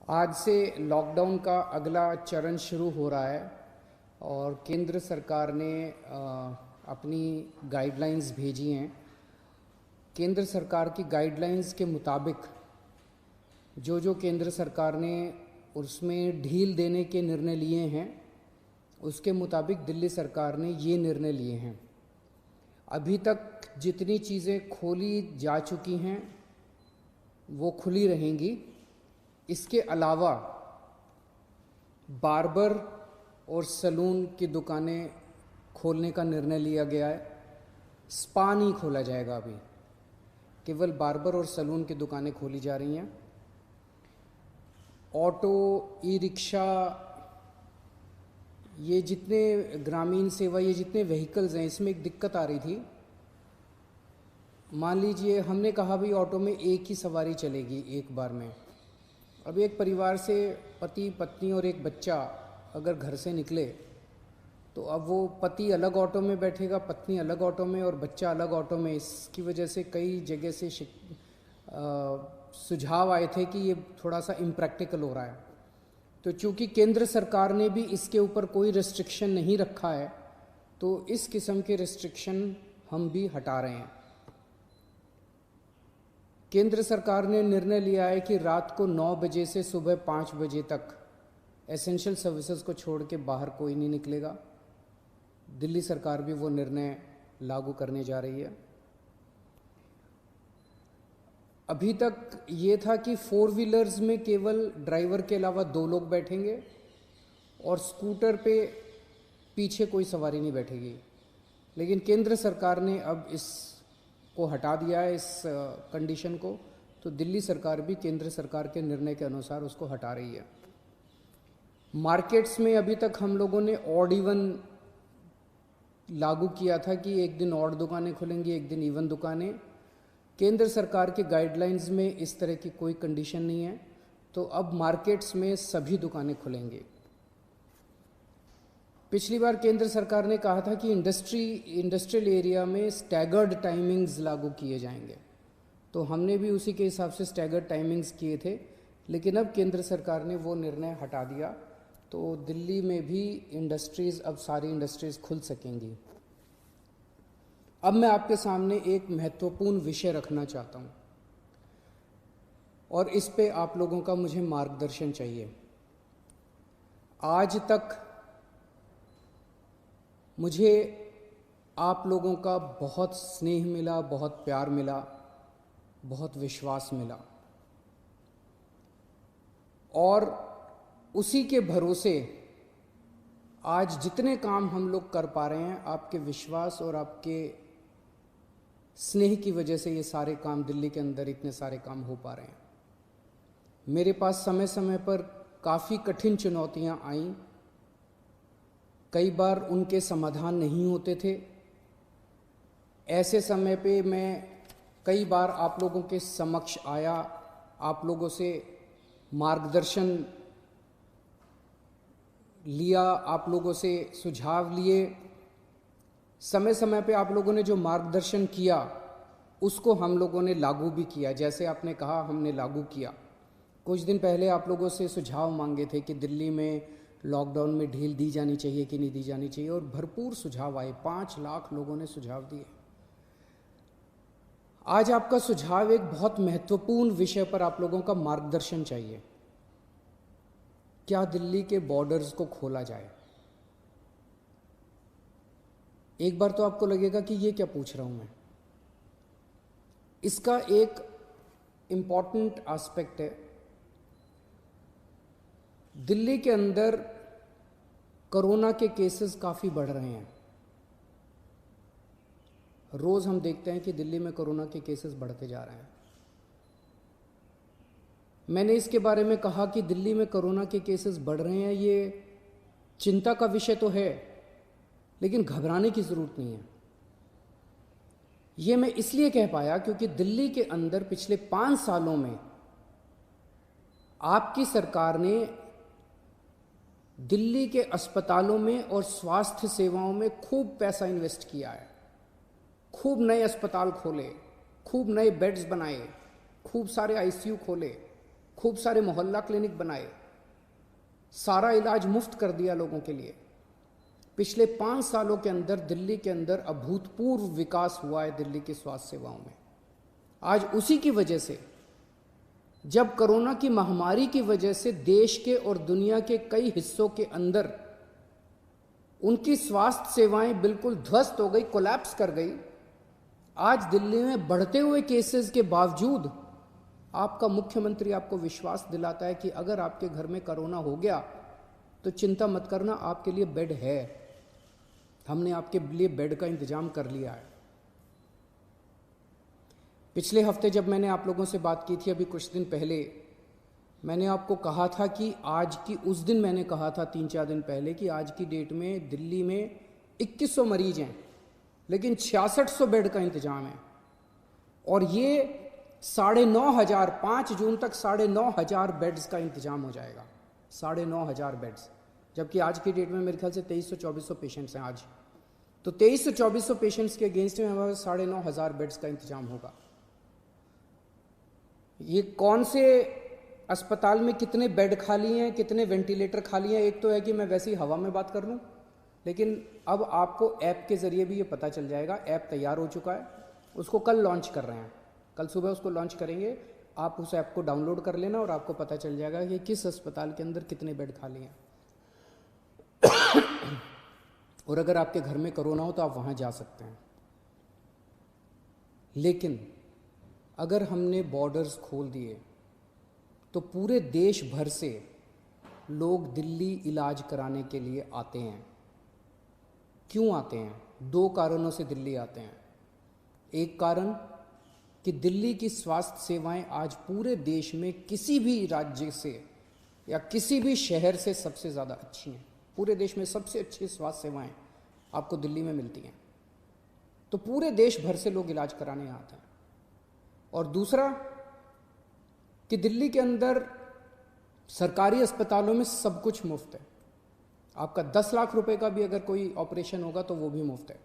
आज से लॉकडाउन का अगला चरण शुरू हो रहा है और केंद्र सरकार ने अपनी गाइडलाइंस भेजी हैं। केंद्र सरकार की गाइडलाइंस के मुताबिक जो जो केंद्र सरकार ने उसमें ढील देने के निर्णय लिए हैं, उसके मुताबिक दिल्ली सरकार ने ये निर्णय लिए हैं। अभी तक जितनी चीज़ें खोली जा चुकी हैं वो खुली रहेंगी। इसके अलावा बार्बर और सैलून की दुकानें खोलने का निर्णय लिया गया है। स्पा नहीं खोला जाएगा, अभी केवल बार्बर और सैलून की दुकानें खोली जा रही हैं। ऑटो, ई रिक्शा, ये जितने ग्रामीण सेवा, ये जितने व्हीकल्स हैं, इसमें एक दिक्कत आ रही थी। मान लीजिए हमने कहा भाई ऑटो में एक ही सवारी चलेगी एक बार में। अब एक परिवार से पति, पत्नी और एक बच्चा अगर घर से निकले तो अब वो पति अलग ऑटो में बैठेगा, पत्नी अलग ऑटो में और बच्चा अलग ऑटो में। इसकी वजह से कई जगह से सुझाव आए थे कि ये थोड़ा सा इम्प्रैक्टिकल हो रहा है। तो चूंकि केंद्र सरकार ने भी इसके ऊपर कोई रिस्ट्रिक्शन नहीं रखा है, तो इस किस्म के रिस्ट्रिक्शन हम भी हटा रहे हैं। केंद्र सरकार ने निर्णय लिया है कि रात को 9 बजे से सुबह 5 बजे तक एसेंशियल सर्विसेज को छोड़ के बाहर कोई नहीं निकलेगा। दिल्ली सरकार भी वो निर्णय लागू करने जा रही है। अभी तक ये था कि 4 व्हीलर्स में केवल ड्राइवर के अलावा 2 लोग बैठेंगे और स्कूटर पे पीछे कोई सवारी नहीं बैठेगी। लेकिन केंद्र सरकार ने अब को हटा दिया है, इस कंडीशन को। तो दिल्ली सरकार भी केंद्र सरकार के निर्णय के अनुसार उसको हटा रही है। मार्केट्स में अभी तक हम लोगों ने ऑड इवन लागू किया था कि एक दिन ऑड दुकानें खुलेंगी, एक दिन इवन दुकानें। केंद्र सरकार के गाइडलाइंस में इस तरह की कोई कंडीशन नहीं है, तो अब मार्केट्स में सभी दुकानें खुलेंगी। पिछली बार केंद्र सरकार ने कहा था कि इंडस्ट्रियल एरिया में स्टैगर्ड टाइमिंग्स लागू किए जाएंगे, तो हमने भी उसी के हिसाब से स्टैगर्ड टाइमिंग्स किए थे। लेकिन अब केंद्र सरकार ने वो निर्णय हटा दिया, तो दिल्ली में भी अब सारी इंडस्ट्रीज़ खुल सकेंगी। अब मैं आपके सामने एक महत्वपूर्ण विषय रखना चाहता हूँ और इस पे आप लोगों का मुझे मार्गदर्शन चाहिए। आज तक मुझे आप लोगों का बहुत स्नेह मिला, बहुत प्यार मिला, बहुत विश्वास मिला और उसी के भरोसे आज जितने काम हम लोग कर पा रहे हैं, आपके विश्वास और आपके स्नेह की वजह से ये सारे काम, दिल्ली के अंदर इतने सारे काम हो पा रहे हैं। मेरे पास समय समय पर काफ़ी कठिन चुनौतियां आईं, कई बार उनके समाधान नहीं होते थे। ऐसे समय पे मैं कई बार आप लोगों के समक्ष आया, आप लोगों से मार्गदर्शन लिया, आप लोगों से सुझाव लिए। समय समय पे आप लोगों ने जो मार्गदर्शन किया उसको हम लोगों ने लागू भी किया। जैसे आपने कहा, हमने लागू किया। कुछ दिन पहले आप लोगों से सुझाव मांगे थे कि दिल्ली में लॉकडाउन में ढील दी जानी चाहिए कि नहीं दी जानी चाहिए, और भरपूर सुझाव आए। 5 लाख लोगों ने सुझाव दिए। आज आपका सुझाव एक बहुत महत्वपूर्ण विषय पर आप लोगों का मार्गदर्शन चाहिए। क्या दिल्ली के बॉर्डर्स को खोला जाए? एक बार तो आपको लगेगा कि ये क्या पूछ रहा हूं मैं। इसका एक इंपॉर्टेंट एस्पेक्ट है, दिल्ली के अंदर कोरोना के केसेस काफ़ी बढ़ रहे हैं। रोज़ हम देखते हैं कि दिल्ली में कोरोना के केसेस बढ़ते जा रहे हैं। मैंने इसके बारे में कहा कि दिल्ली में कोरोना के केसेस बढ़ रहे हैं, ये चिंता का विषय तो है, लेकिन घबराने की ज़रूरत नहीं है। ये मैं इसलिए कह पाया क्योंकि दिल्ली के अंदर पिछले 5 सालों में आपकी सरकार ने दिल्ली के अस्पतालों में और स्वास्थ्य सेवाओं में खूब पैसा इन्वेस्ट किया है। खूब नए अस्पताल खोले, खूब नए बेड्स बनाए, खूब सारे आईसीयू खोले, खूब सारे मोहल्ला क्लिनिक बनाए, सारा इलाज मुफ्त कर दिया लोगों के लिए। पिछले 5 सालों के अंदर दिल्ली के अंदर अभूतपूर्व विकास हुआ है दिल्ली की स्वास्थ्य सेवाओं में। आज उसी की वजह से, जब कोरोना की महामारी की वजह से देश के और दुनिया के कई हिस्सों के अंदर उनकी स्वास्थ्य सेवाएं बिल्कुल ध्वस्त हो गई, कोलैप्स कर गई, आज दिल्ली में बढ़ते हुए केसेस के बावजूद आपका मुख्यमंत्री आपको विश्वास दिलाता है कि अगर आपके घर में कोरोना हो गया तो चिंता मत करना, आपके लिए बेड है, हमने आपके लिए बेड का इंतजाम कर लिया है। पिछले हफ्ते जब मैंने आप लोगों से बात की थी, अभी कुछ दिन पहले, मैंने आपको कहा था कि आज की, उस दिन मैंने कहा था 3-4 दिन पहले कि आज की डेट में दिल्ली में 2100 मरीज हैं, लेकिन 6600 बेड का इंतजाम है। और ये 9,500, 5 जून तक 9,500 बेड्स का इंतजाम हो जाएगा, 9,500 बेड्स। जबकि आज की डेट में मेरे ख्याल से 2300-2400 पेशेंट्स हैं आज। तो 2300-2400 पेशेंट्स के अगेंस्ट में हमारे 9,500 बेड्स का इंतजाम होगा। ये कौन से अस्पताल में कितने बेड खाली हैं, कितने वेंटिलेटर खाली हैं, एक तो है कि मैं वैसी हवा में बात कर लूं, लेकिन अब आपको ऐप के ज़रिए भी ये पता चल जाएगा। ऐप तैयार हो चुका है, उसको कल लॉन्च कर रहे हैं, कल सुबह उसको लॉन्च करेंगे। आप उस ऐप को डाउनलोड कर लेना और आपको पता चल जाएगा कि किस अस्पताल के अंदर कितने बेड खाली हैं। और अगर आपके घर में कोरोना हो तो आप वहाँ जा सकते हैं। लेकिन अगर हमने बॉर्डर्स खोल दिए तो पूरे देश भर से लोग दिल्ली इलाज कराने के लिए आते हैं। क्यों आते हैं? 2 कारणों से दिल्ली आते हैं। एक कारण कि दिल्ली की स्वास्थ्य सेवाएं आज पूरे देश में किसी भी राज्य से या किसी भी शहर से सबसे ज़्यादा अच्छी हैं। पूरे देश में सबसे अच्छी स्वास्थ्य सेवाएं आपको दिल्ली में मिलती हैं, तो पूरे देश भर से लोग इलाज कराने आते हैं। और दूसरा कि दिल्ली के अंदर सरकारी अस्पतालों में सब कुछ मुफ्त है। आपका 10 लाख रुपए का भी अगर कोई ऑपरेशन होगा तो वो भी मुफ्त है।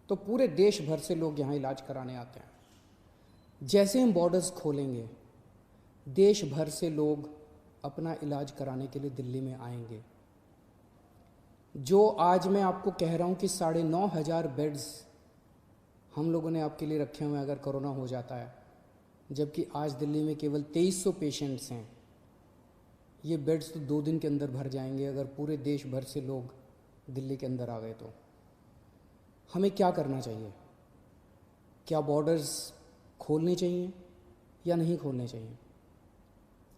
तो पूरे देश भर से लोग यहाँ इलाज कराने आते हैं। जैसे हम बॉर्डर्स खोलेंगे, देश भर से लोग अपना इलाज कराने के लिए दिल्ली में आएंगे। जो आज मैं आपको कह रहा हूँ कि 9,500 बेड्स हम लोगों ने आपके लिए रखे हुए हैं अगर कोरोना हो जाता है, जबकि आज दिल्ली में केवल 2300 पेशेंट्स हैं। ये बेड्स तो 2 दिन के अंदर भर जाएंगे अगर पूरे देश भर से लोग दिल्ली के अंदर आ गए तो। हमें क्या करना चाहिए? क्या बॉर्डर्स खोलने चाहिए या नहीं खोलने चाहिए?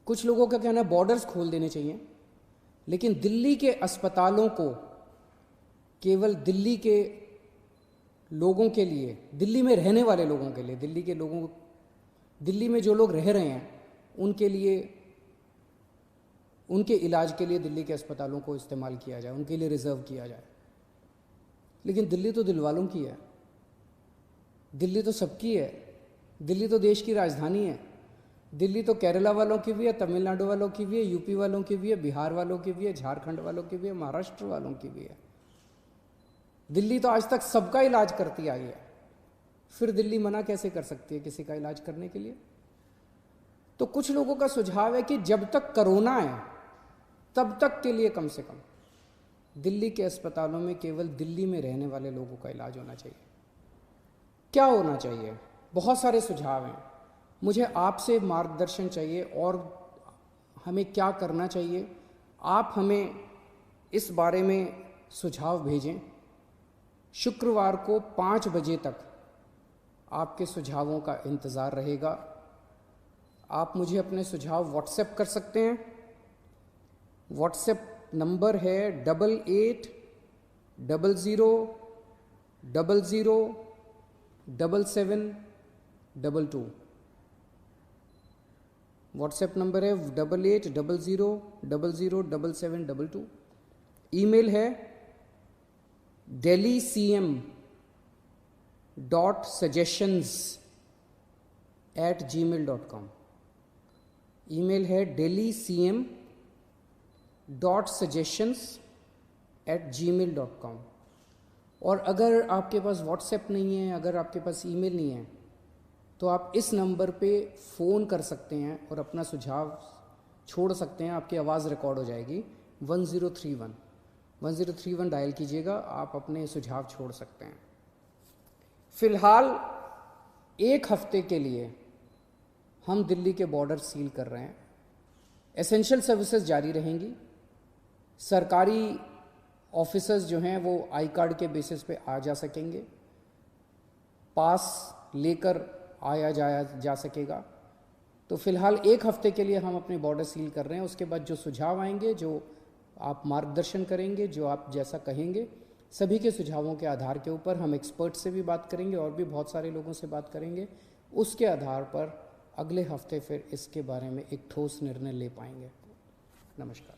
कुछ लोगों का कहना है बॉर्डर्स खोल देने चाहिए, लेकिन दिल्ली के अस्पतालों को केवल दिल्ली के लोगों के लिए, दिल्ली में रहने वाले लोगों के लिए, दिल्ली के लोगों, दिल्ली में जो लोग रह रहे हैं उनके लिए, उनके इलाज के लिए दिल्ली के अस्पतालों को इस्तेमाल किया जाए, उनके लिए रिजर्व किया जाए। लेकिन दिल्ली तो दिल वालों की है, दिल्ली तो सबकी है, दिल्ली तो देश की राजधानी है। दिल्ली तो केरला वालों की भी है, तमिलनाडु वालों की भी है, यूपी वालों की भी है, बिहार वालों की भी है, झारखंड वालों की भी है, महाराष्ट्र वालों की भी है। दिल्ली तो आज तक सबका इलाज करती आई है, फिर दिल्ली मना कैसे कर सकती है किसी का इलाज करने के लिए? तो कुछ लोगों का सुझाव है कि जब तक कोरोना है तब तक के लिए कम से कम दिल्ली के अस्पतालों में केवल दिल्ली में रहने वाले लोगों का इलाज होना चाहिए। क्या होना चाहिए? बहुत सारे सुझाव हैं। मुझे आपसे मार्गदर्शन चाहिए और हमें क्या करना चाहिए। आप हमें इस बारे में सुझाव भेजें। शुक्रवार को 5 बजे तक आपके सुझावों का इंतज़ार रहेगा। आप मुझे अपने सुझाव व्हाट्सएप कर सकते हैं। व्हाट्सएप नंबर है 8800007722। व्हाट्सएप नंबर है 8800007722। ईमेल है delhi.cm.suggestions@gmail.com। ईमेल है delhi.cm.suggestions@gmail.com। और अगर आपके पास व्हाट्सएप नहीं है, अगर आपके पास ईमेल नहीं है, तो आप इस नंबर पे फ़ोन कर सकते हैं और अपना सुझाव छोड़ सकते हैं, आपकी आवाज़ रिकॉर्ड हो जाएगी। 1031 डायल कीजिएगा, आप अपने सुझाव छोड़ सकते हैं। फिलहाल 1 हफ्ते के लिए हम दिल्ली के बॉर्डर सील कर रहे हैं। एसेंशियल सर्विसेज जारी रहेंगी। सरकारी ऑफिसर्स जो हैं वो आई कार्ड के बेसिस पे आ जा सकेंगे, पास लेकर आया जाया जा सकेगा। तो फिलहाल 1 हफ्ते के लिए हम अपने बॉर्डर सील कर रहे हैं। उसके बाद जो सुझाव आएंगे, जो आप मार्गदर्शन करेंगे, जो आप जैसा कहेंगे, सभी के सुझावों के आधार के ऊपर हम एक्सपर्ट से भी बात करेंगे और भी बहुत सारे लोगों से बात करेंगे। उसके आधार पर अगले हफ्ते फिर इसके बारे में एक ठोस निर्णय ले पाएंगे। नमस्कार।